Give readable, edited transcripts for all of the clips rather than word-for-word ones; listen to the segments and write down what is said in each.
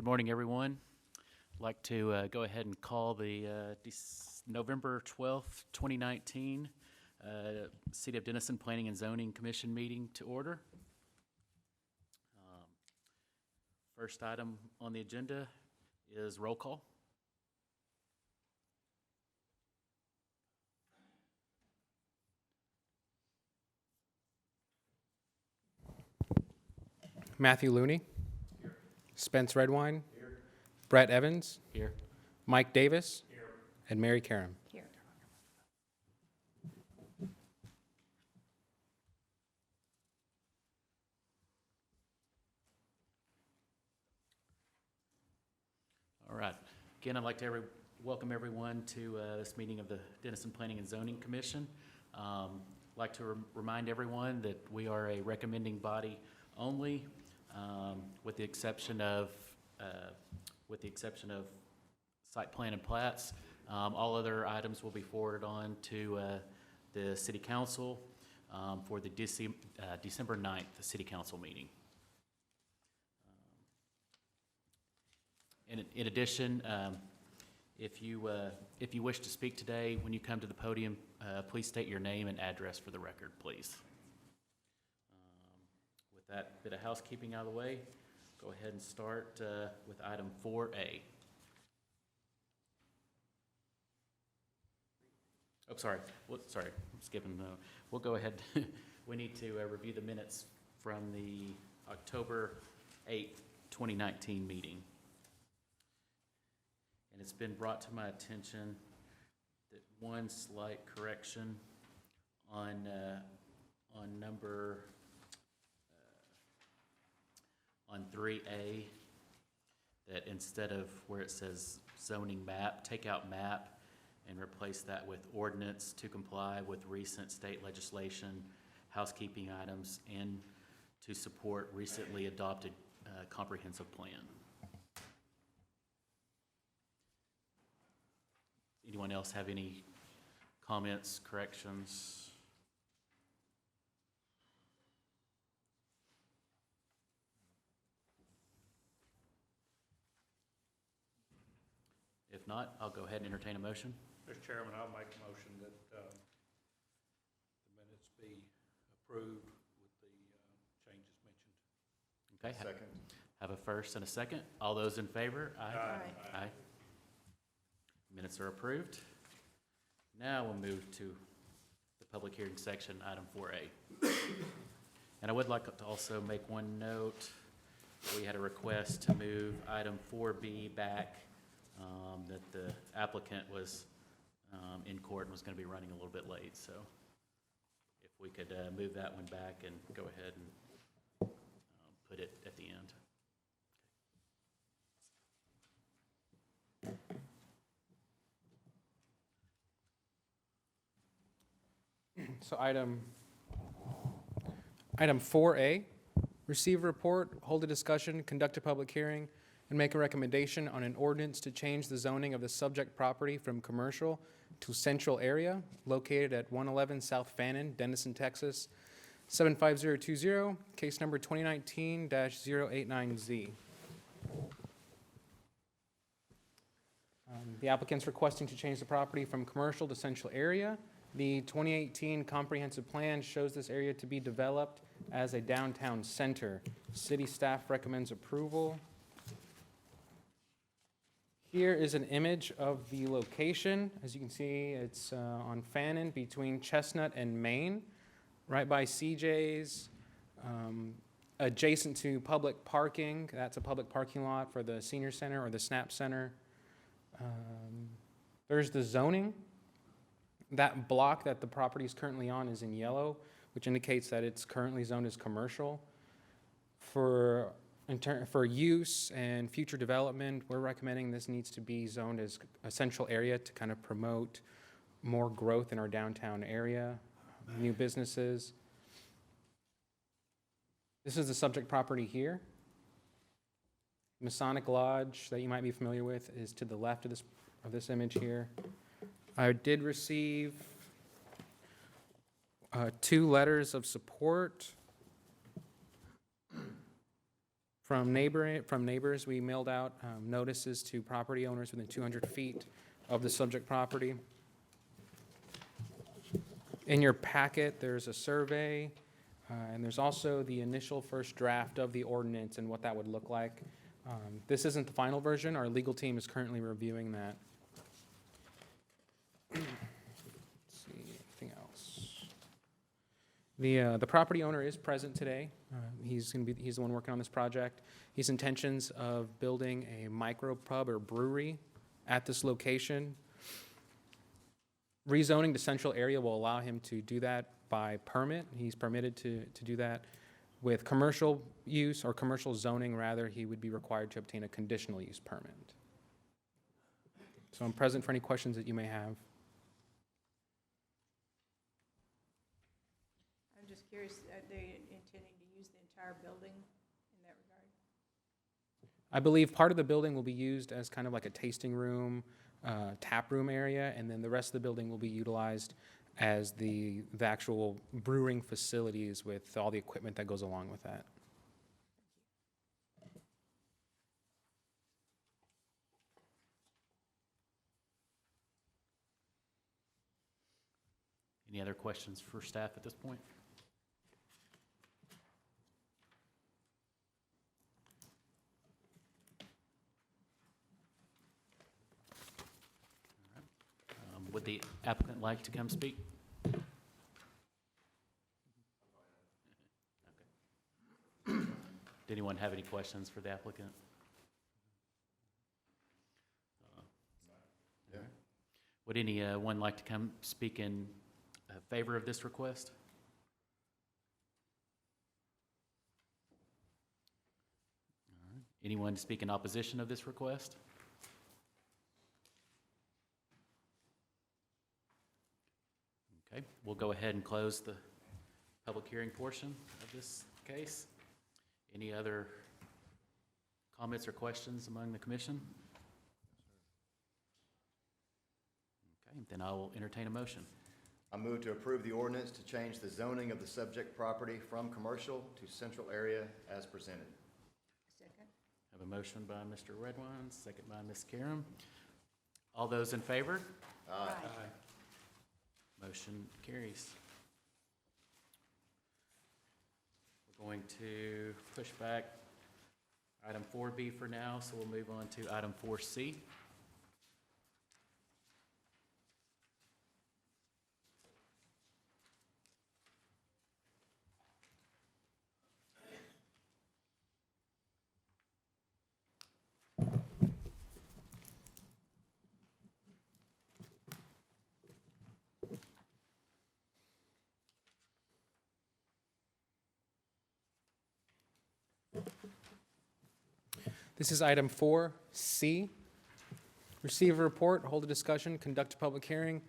Good morning, everyone. I'd like to go ahead and call the November 12th, 2019 City of Denison Planning and Zoning Commission meeting to order. First item on the agenda is roll call. Matthew Looney. Here. Spence Redwine. Here. Brett Evans. Here. Mike Davis. Here. And Mary Karam. Here. All right. Again, I'd like to welcome everyone to this meeting of the Denison Planning and Zoning Commission. I'd like to remind everyone that we are a recommending body only, with the exception of site plan and plats. All other items will be forwarded on to the City Council for the December 9th City Council meeting. In addition, if you wish to speak today, when you come to the podium, please state your name and address for the record, please. With that bit of housekeeping out of the way, go ahead and start with item 4A. Oh, sorry. Sorry, I'm skipping. We'll go ahead. We need to review the minutes from the October 8th, 2019 meeting. And it's been brought to my attention that one slight correction on number on 3A, that instead of where it says zoning map, take out map and replace that with ordinance to comply with recent state legislation, housekeeping items, and to support recently adopted comprehensive plan. Anyone else have any comments, corrections? If not, I'll go ahead and entertain a motion. Mr. Chairman, I'll make a motion that the minutes be approved with the changes mentioned. Okay. Second. Have a first and a second. All those in favor? Aye. Aye. Minutes are approved. Now we'll move to the public hearing section, item 4A. And I would like to also make one note. We had a request to move item 4B back, that the applicant was in court and was going to be running a little bit late. So if we could move that one back and go ahead and put it at the end. So item 4A, receive a report, hold a discussion, conduct a public hearing, and make a recommendation on an ordinance to change the zoning of the subject property from commercial to central area located at 111 South Fannin, Denison, Texas, 75020, case number 2019-089Z. The applicant's requesting to change the property from commercial to central area. The 2018 comprehensive plan shows this area to be developed as a downtown center. City staff recommends approval. Here is an image of the location. As you can see, it's on Fannin between Chestnut and Main, right by CJ's, adjacent to public parking. That's a public parking lot for the senior center or the SNAP center. There's the zoning. That block that the property is currently on is in yellow, which indicates that it's currently zoned as commercial. For use and future development, we're recommending this needs to be zoned as a central area to kind of promote more growth in our downtown area, new businesses. This is the subject property here. Masonic Lodge that you might be familiar with is to the left of this image here. I did receive 2 letters of support From neighbors, we mailed out notices to property owners within 200 feet of the subject property. In your packet, there's a survey, and there's also the initial first draft of the ordinance and what that would look like. This isn't the final version. Our legal team is currently reviewing that. Let's see, anything else? The property owner is present today. He's the one working on this project. He's intentions of building a micro pub or brewery at this location. Rezoning the central area will allow him to do that by permit. He's permitted to do that. With commercial use or commercial zoning, rather, he would be required to obtain a conditional use permit. So I'm present for any questions that you may have. I'm just curious, are they intending to use the entire building in that regard? I believe part of the building will be used as kind of like a tasting room, tap room area, and then the rest of the building will be utilized as the actual brewing facilities with all the equipment that goes along with that. Any other questions for staff at this point? Would the applicant like to come speak? Okay. Did anyone have any questions for the applicant? Yeah. Would anyone like to come speak in favor of this request? All right. Anyone speak in opposition of this request? Okay, we'll go ahead and close the public hearing portion of this case. Any other comments or questions among the commission? Okay, then I will entertain a motion. I move to approve the ordinance to change the zoning of the subject property from commercial to central area as presented. Second? I have a motion by Mr. Redwine, second by Ms. Karam. All those in favor? Aye. Motion carries. We're going to push back item 4B for now, so we'll move on to item 4C. This is item 4C. Receive a report, hold a discussion, conduct a public hearing,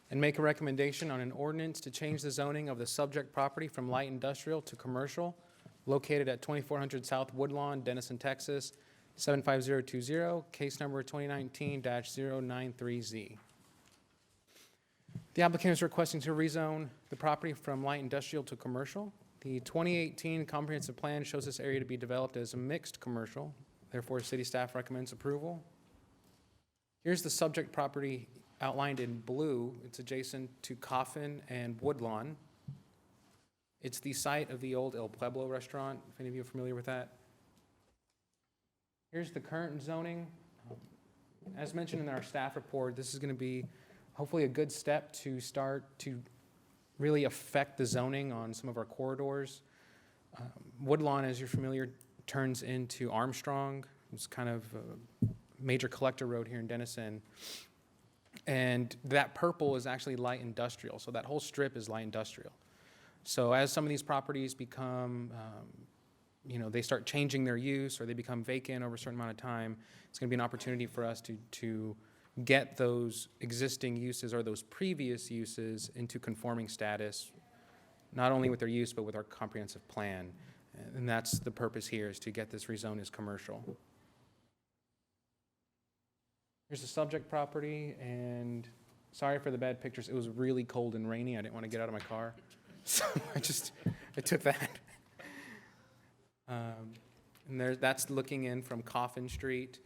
and make a recommendation on an ordinance to change the zoning of the subject property from light industrial to commercial located at 2400 South Woodland, Denison, Texas, 75020, case number 2019-093Z. The applicant is requesting to rezone the property from light industrial to commercial. The 2018 comprehensive plan shows this area to be developed as a mixed commercial. Therefore, city staff recommends approval. Here's the subject property outlined in blue. It's adjacent to Coffin and Woodlawn. It's the site of the old El Pueblo restaurant, if any of you are familiar with that. Here's the current zoning. As mentioned in our staff report, this is going to be hopefully a good step to start to really affect the zoning on some of our corridors. Woodlawn, as you're familiar, turns into Armstrong. It's kind of a major collector road here in Denison. And that purple is actually light industrial. So that whole strip is light industrial. So as some of these properties become, they start changing their use or they become vacant over a certain amount of time, it's going to be an opportunity for us to get those existing uses or those previous uses into conforming status, not only with their use, but with our comprehensive plan. And that's the purpose here, is to get this rezoned as commercial. Here's the subject property, and sorry for the bad pictures. It was really cold and rainy. I didn't want to get out of my car, so I took that. And that's looking in from Coffin Street.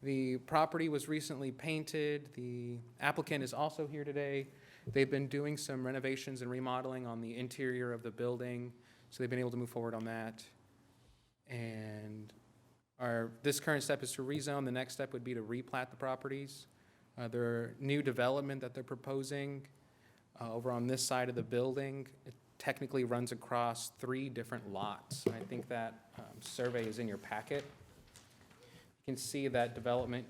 The property was recently painted. The applicant is also here today. They've been doing some renovations and remodeling on the interior of the building, so they've been able to move forward on that. And this current step is to rezone. The next step would be to replat the properties. Their new development that they're proposing over on this side of the building, it technically runs across 3 different lots. I think that survey is in your packet. You can see that development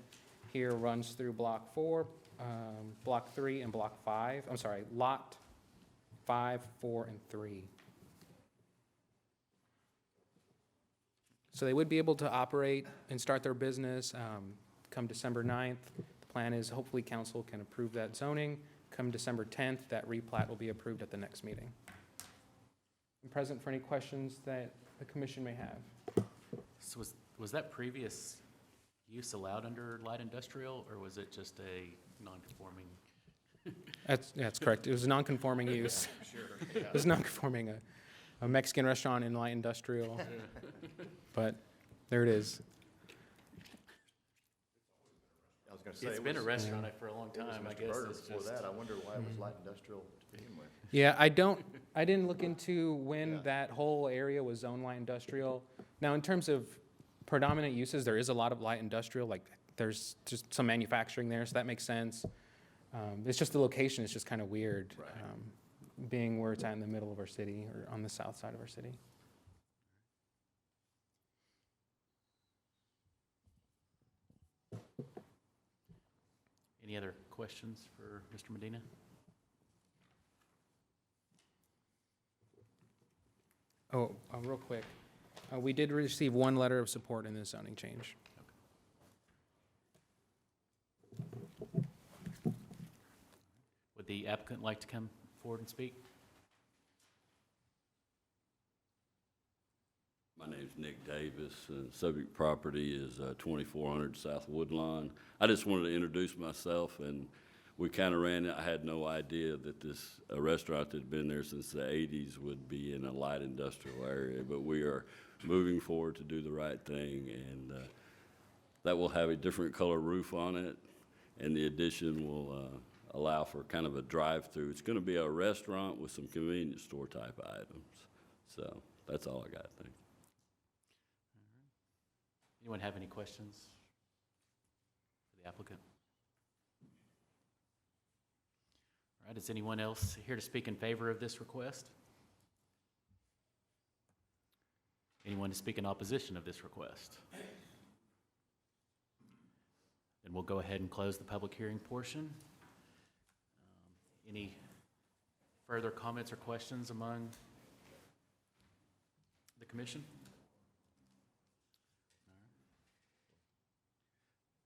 here runs through Block 4, Block 3, and Block 5. I'm sorry, Lot 5, 4, and 3. So they would be able to operate and start their business come December 9th. The plan is hopefully council can approve that zoning. Come December 10th, that replat will be approved at the next meeting. I'm present for any questions that the commission may have. So was that previous use allowed under light industrial, or was it just a non-conforming? That's correct. It was a non-conforming use. Sure. It was non-conforming, a Mexican restaurant in light industrial. But there it is. I was gonna say. It's it been a was- restaurant for a long it was time, I Mr. guess. Berger It's before just- that. I wonder why it was light industrial to begin with. Yeah, I didn't look into when Yeah. that whole area was zone light industrial. Now, in terms of predominant uses, there is a lot of light industrial, like there's just some manufacturing there, so that makes sense. It's just the location is just kind of weird, Right. being where it's at in the middle of our city or on the south side of our city. Any other questions for Mr. Medina? Oh, real quick, we did receive 1 letter of support in this zoning change. Would the applicant like to come forward and speak? My name's Nick Davis, and subject property is 2400 South Woodland. I just wanted to introduce myself, and we kind of ran it. I had no idea that this restaurant that had been there since the 80s would be in a light industrial area, but we are moving forward to do the right thing, and that will have a different color roof on it, and the addition will allow for kind of a drive-through. It's going to be a restaurant with some convenience store type items. So that's all I got. Thank you. Anyone have any questions for the applicant? All right, is anyone else here to speak in favor of this request? Anyone to speak in opposition of this request? Then we'll go ahead and close the public hearing portion. Any further comments or questions among the commission?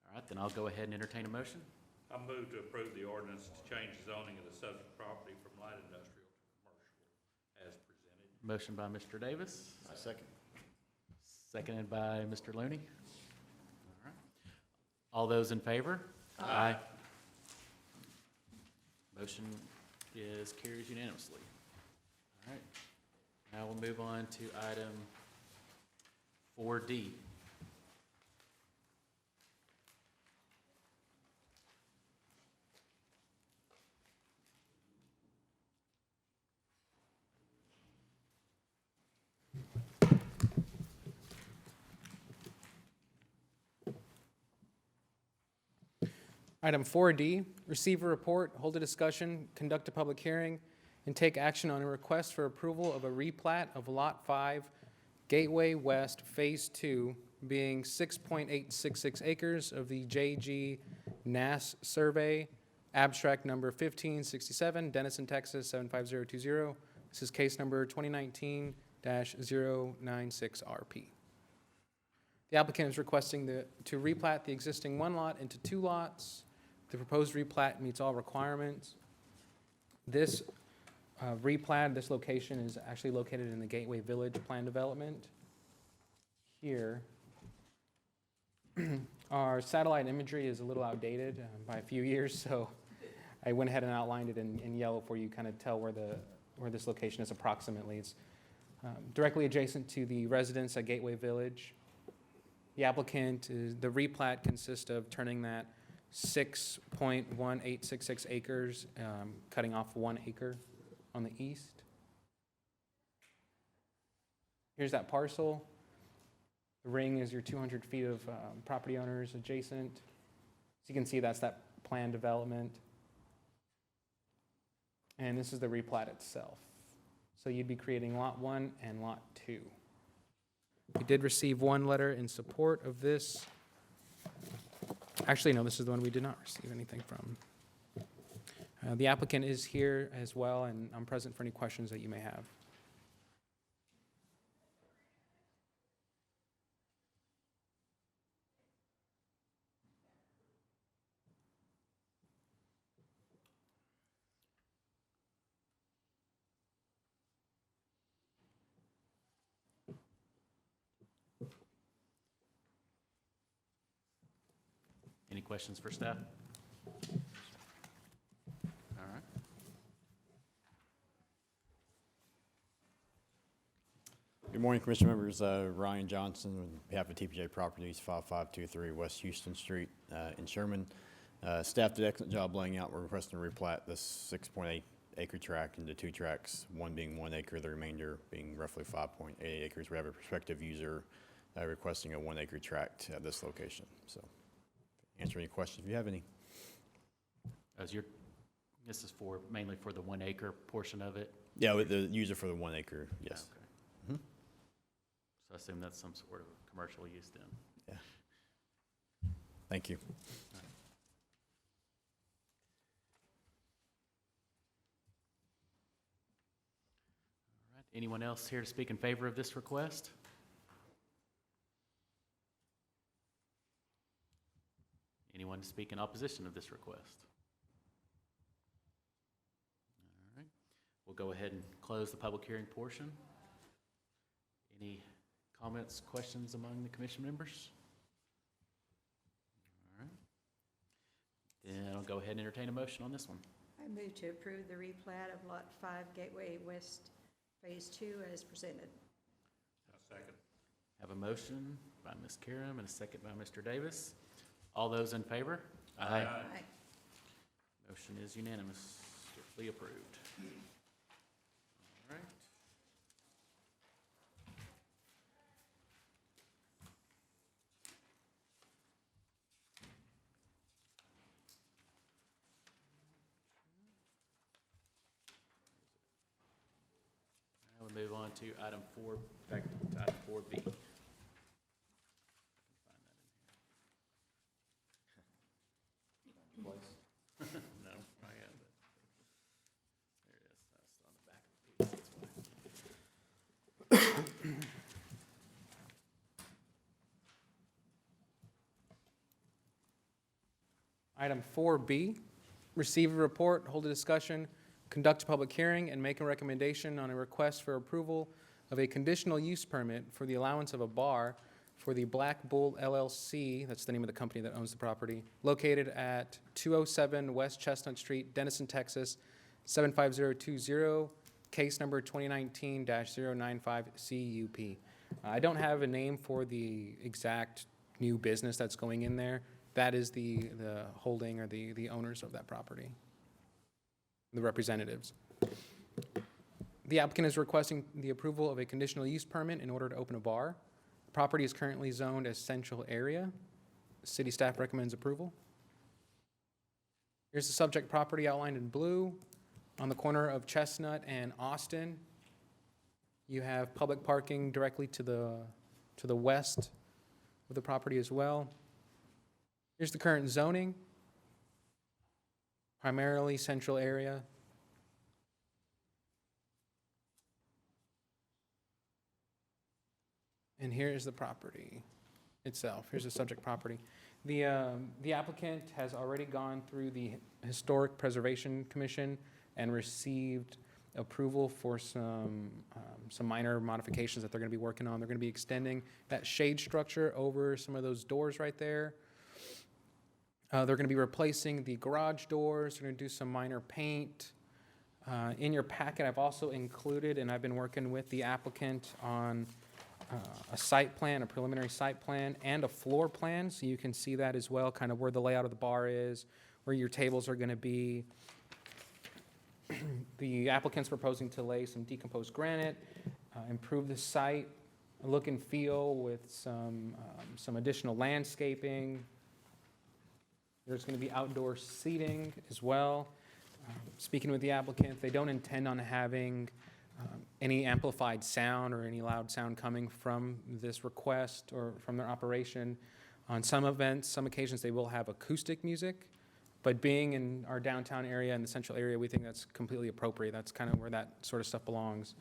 All right, then I'll go ahead and entertain a motion. I move to approve the ordinance to change the zoning of the subject property from light industrial to commercial as presented. Motion by Mr. Davis, I second. seconded by Mr. Looney. All right. All those in favor? Aye. Motion carries unanimously. All right. Now we'll move on to item 4D. Item 4D, receive a report, hold a discussion, conduct a public hearing, and take action on a request for approval of a replat of Lot 5, Gateway West Phase 2, being 6.866 acres of the J.G. Nass Survey, abstract number 1567, Denison, Texas 75020. This is case number 2019-096RP. The applicant is requesting to replat the existing 1 lot into 2 lots. The proposed replat meets all requirements. This replat, this location is actually located in the Gateway Village Plan Development. Here, our satellite imagery is a little outdated by a few years, so I went ahead and outlined it in yellow for you, kind of tell where this location is approximately. It's directly adjacent to the residence at Gateway Village. The applicant is, the replat consists of turning that 6.1866 acres, cutting off 1 acre on the east. Here's that parcel. The ring is your 200 feet of property owners adjacent. So you can see that's that planned development. And this is the replat itself. So you'd be creating Lot 1 and Lot 2. We did receive one letter in support of this. Actually, no, this is the one we did not receive anything from. The applicant is here as well, and I'm present for any questions that you may have. Any questions for staff? All right. Good morning, Commission members. Ryan Johnson on behalf of TPJ Properties, 5523 West Houston Street in Sherman. Staff did an excellent job laying out. We're requesting to replat this 6.8 acre tract into 2 tracts, one being 1 acre, the remainder being roughly 5.8 acres. We have a prospective user requesting a 1 acre tract at this location. So answer any questions if you have any. This is mainly for the 1 acre portion of it? Yeah, with the user for the 1 acre, yes. Okay. Mhm. So I assume that's some sort of commercial use then? Yeah. Thank you. All right. Anyone else here to speak in favor of this request? Anyone to speak in opposition of this request? All right. We'll go ahead and close the public hearing portion. Any comments, questions among the commission members? All right. Then I'll go ahead and entertain a motion on this one. I move to approve the replat of Lot 5 Gateway West Phase 2 as presented. Second. Have a motion by Ms. Karam and a second by Mr. Davis. All those in favor? Aye. Motion is unanimously approved. All right. Now we move on to item 4, back to item 4B. No, I have it. There it is. That's on the back of the piece, that's why. Item 4B, receive a report, hold a discussion, conduct a public hearing, and make a recommendation on a request for approval of a conditional use permit for the allowance of a bar for the Black Bull LLC, that's the name of the company that owns the property, located at 207 West Chestnut Street, Denison, Texas, 75020, case number 2019-095 CUP. I don't have a name for the exact new business that's going in there. That is the holding or the owners of that property, the representatives. The applicant is requesting the approval of a conditional use permit in order to open a bar. The property is currently zoned as central area. City staff recommends approval. Here's the subject property outlined in blue. On the corner of Chestnut and Austin, you have public parking directly to the west of the property as well. Here's the current zoning, primarily central area. And here is the property itself. Here's the subject property. The applicant has already gone through the Historic Preservation Commission and received approval for some minor modifications that they're going to be working on. They're going to be extending that shade structure over some of those doors right there. They're going to be replacing the garage doors. They're going to do some minor paint. In your packet, I've also included, and I've been working with the applicant on a site plan, a preliminary site plan, and a floor plan, so you can see that as well, kind of where the layout of the bar is, where your tables are gonna be. The applicant's proposing to lay some decomposed granite, improve the site, look and feel with some additional landscaping. There's gonna be outdoor seating as well. Speaking with the applicant, they don't intend on having any amplified sound or any loud sound coming from this request or from their operation. On some events, some occasions, they will have acoustic music, but being in our downtown area and the central area, we think that's completely appropriate. That's kind of where that sort of stuff belongs.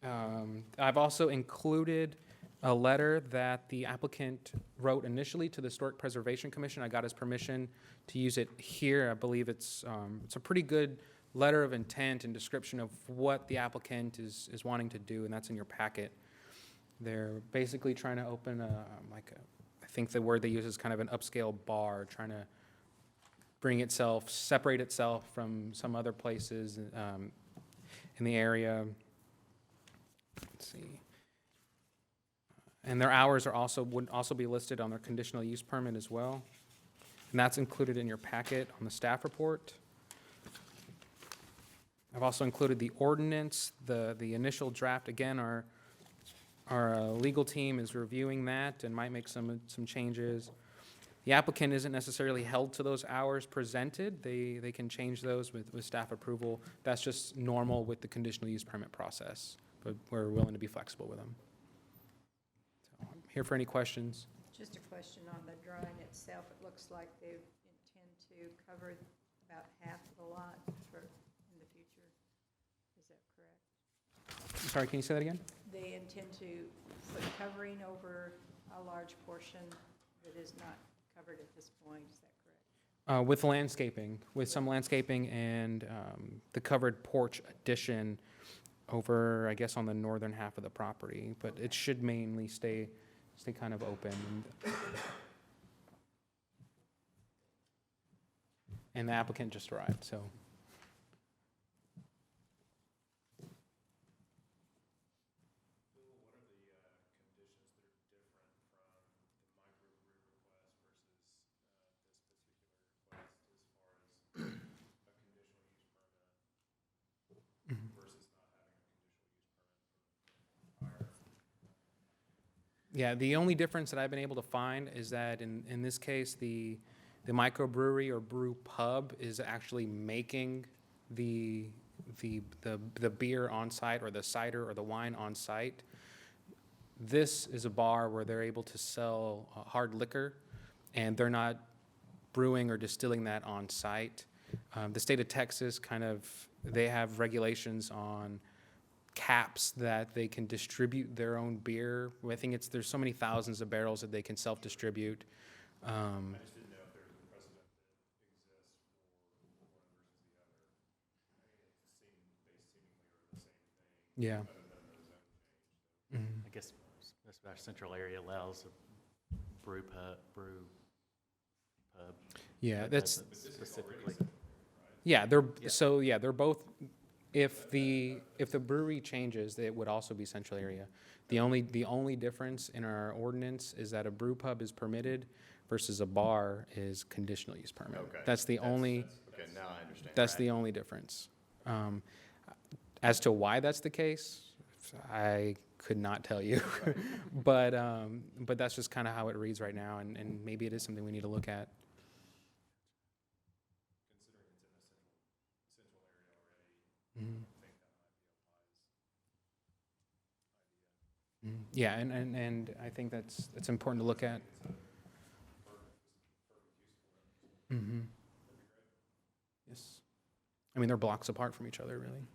I've also included a letter that the applicant wrote initially to the Historic Preservation Commission. I got his permission to use it here. I believe it's a pretty good letter of intent and description of what the applicant is wanting to do, and that's in your packet. They're basically trying to open I think the word they use is kind of an upscale bar, trying to separate itself from some other places in the area. Let's see. And their hours would also be listed on their conditional use permit as well. And that's included in your packet on the staff report. I've also included the ordinance, the initial draft. Again, our legal team is reviewing that and might make some changes. The applicant isn't necessarily held to those hours presented. They can change those with staff approval. That's just normal with the conditional use permit process, but we're willing to be flexible with them. So I'm here for any questions. Just a question on the drawing itself. It looks like they intend to cover about half of the lot in the future. Is that correct? Sorry, can you say that again? They intend to put covering over a large portion that is not covered at this point. Is that correct? With landscaping, with some landscaping and the covered porch addition over, I guess, on the northern half of the property, but it should mainly stay kind of open. And the applicant just arrived, so. Yeah, the only difference that I've been able to find is that in this case, the microbrewery or brew pub is actually making the beer on site, or the cider or the wine on site. This is a bar where they're able to sell hard liquor, and they're not brewing or distilling that on site. The state of Texas they have regulations on caps that they can distribute their own beer. I think there's so many thousands of barrels that they can self-distribute. I just didn't know if there's a precedent that exists for one versus the other. I mean, they seemingly are the same thing. Yeah. Other than the zone change. Mhm. I guess our central area allows a brew pub. Yeah, That that's, doesn't specifically. yeah, they're, Yeah. so, yeah, they're both, if the brewery changes, it would also be central area. The only difference in our ordinance is that a brew pub is permitted versus a bar is conditional use permit. Okay. That's the only, Okay, now I understand. that's the only difference. As to why that's the case, I could not tell you. But that's just kind of how it reads right now, and maybe it is something we need to look at. Considering it's in a central area already, Mhm. I think that might be a wise idea. Yeah, and I think that's important to look at. It's a perfect use for it. Mm-hmm. Yes. I mean, they're blocks apart from each other, really.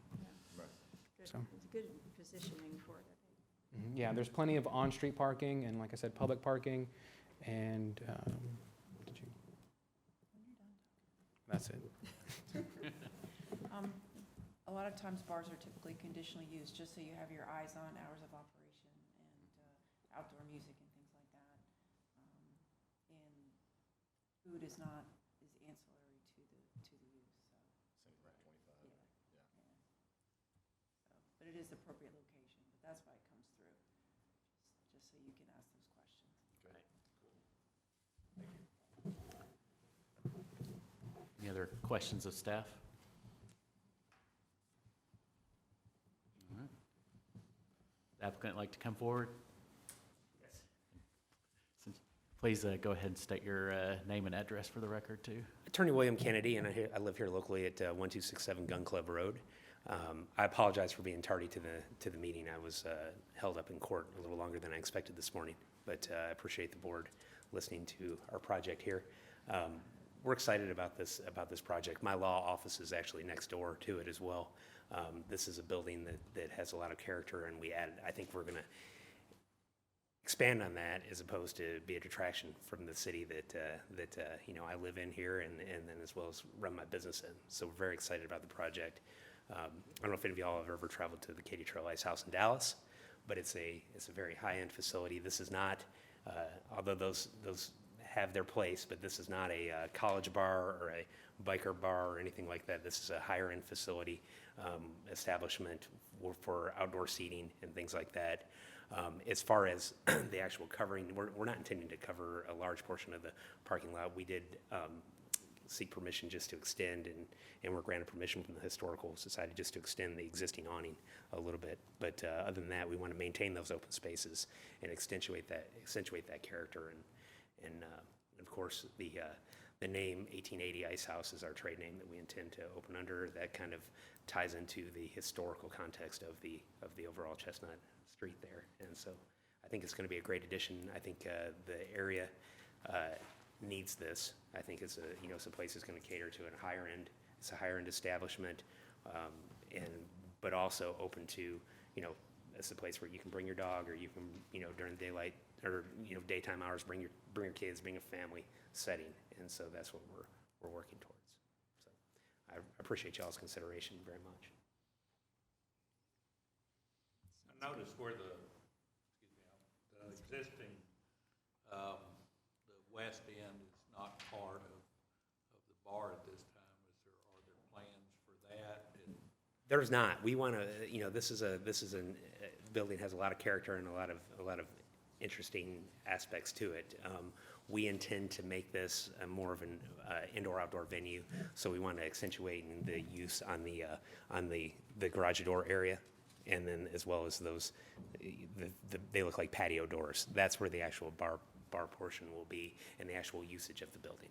Good. So. It's good positioning for it, I think. Mhm. Yeah, there's plenty of on-street parking and, like I said, public parking, and, did you? That's it. A lot of times bars are typically conditional use, just so you have your eyes on hours of operation and outdoor music and things like that. And food is ancillary to the use, so. Yeah. So, but it is the appropriate location, but that's why it comes through. questions of staff? All right. The applicant like to come forward? Yes. Please go ahead and state your name and address for the record, too. Attorney William Kennedy, and I live here locally at 1267 Gun Club Road. I apologize for being tardy to the meeting. I was held up in court a little longer than I expected this morning, but I appreciate the board listening to our project here. We're excited about this project. My law office is actually next door to it as well. This is a building that has a lot of character, and I think we're going to expand on that as opposed to be a detraction from the city that I live in here and then as well as run my business in. So we're very excited about the project. I don't know if any of y'all have ever traveled to the Katy Trail Ice House in Dallas, but it's a very high-end facility. This is not, although those have their place, but this is not a college bar or a biker bar or anything like that. This is a higher-end facility establishment for outdoor seating and things like that. As far as the actual covering, we're not intending to cover a large portion of the parking lot. We did seek permission just to extend, and we're granted permission from the Historical Society just to extend the existing awning a little bit. But other than that, we want to maintain those open spaces and accentuate that character. And of course, the name 1880 Ice House is our trade name that we intend to open under. That kind of ties into the historical context of the overall Chestnut Street there. And so I think it's going to be a great addition. I think the area needs this. I think it's a place that's going to cater to a higher end. It's a higher end establishment, but also open to, it's a place where you can bring your dog, or you can, during daylight or daytime hours, bring your kids, bring a family setting. And so that's what we're working towards. So I appreciate y'all's consideration very much. I noticed where the existing, the west end is not part of the bar at this time. Are there plans for that? There's not. We want to, this is a building has a lot of character and a lot of interesting aspects to it. We intend to make this more of an indoor-outdoor venue, so we want to accentuate the use on the garage door area, and then as well as those, they look like patio doors. That's where the actual bar portion will be, and the actual usage of the building.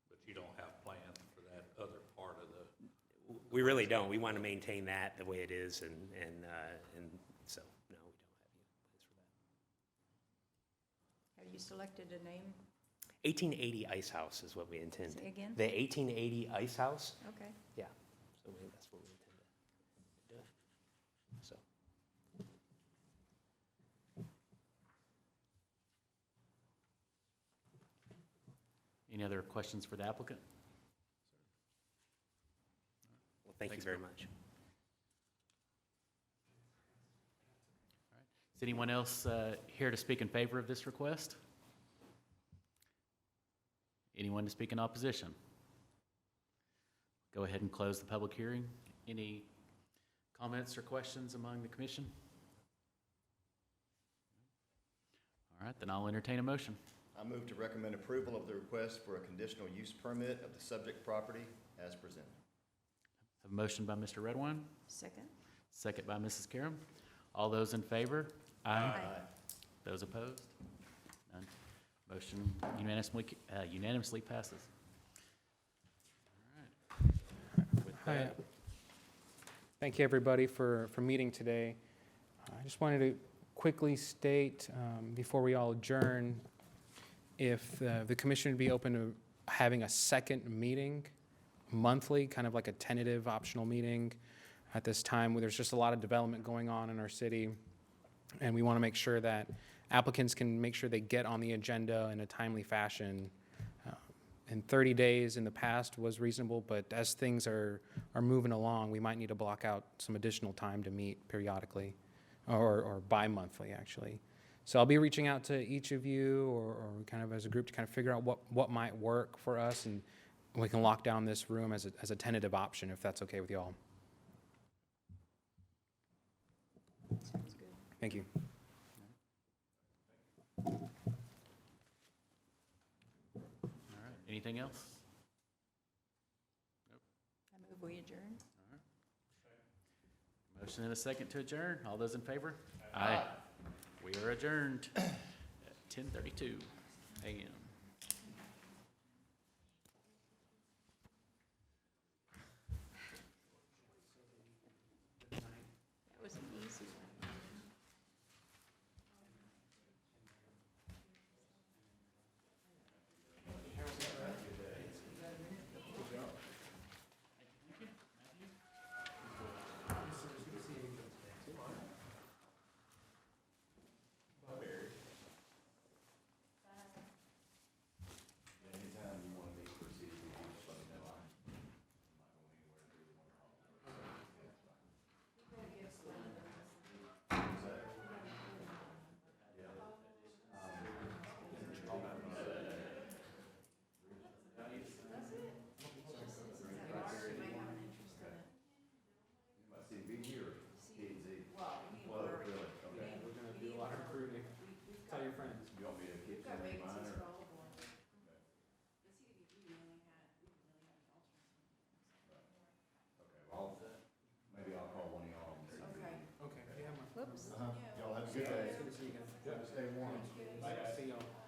But you don't have plans for that other part of the... We really don't. We want to maintain that the way it is, and so, no, we don't have any plans for that. Have you selected a name? 1880 Ice House is what we intend. Say again? The 1880 Ice House? Okay. Yeah, so that's what we intend to do. So. Any other questions for the applicant? Well, thank you very much. Is anyone else here to speak in favor of this request? Anyone to speak in opposition? Go ahead and close the public hearing. Any comments or questions among the commission? All right, then I'll entertain a motion. I move to recommend approval of the request for a conditional use permit of the subject property as presented. Have a motion by Mr. Redwine, Second? second by Mrs. Karam. All those in favor? Aye. Those opposed? None. Motion unanimously passes. All right. With Hi. that, Thank you, everybody, for meeting today. I just wanted to quickly state, before we all adjourn, if the commission would be open to having a second meeting monthly, kind of like a tentative optional meeting at this time, where there's just a lot of development going on in our city, and we want to make sure that applicants can make sure they get on the agenda in a timely fashion. And 30 days in the past was reasonable, but as things are moving along, we might need to block out some additional time to meet periodically, or bi-monthly, actually. So I'll be reaching out to each of you, or kind of as a group, to kind of figure out what might work for us, and we can lock down this room as a tentative option, if that's okay with you all. Sounds good. Thank you. all right. Anything else? We adjourn? Motion and a second to adjourn. All those in favor? Aye. We are adjourned at 10:32 a.m. That was an easy one. Tell your friends. Maybe I'll call one of y'all and see. Okay, yeah, Whoops. Y'all have a good day. good to see you guys. Stay warm. See y'all.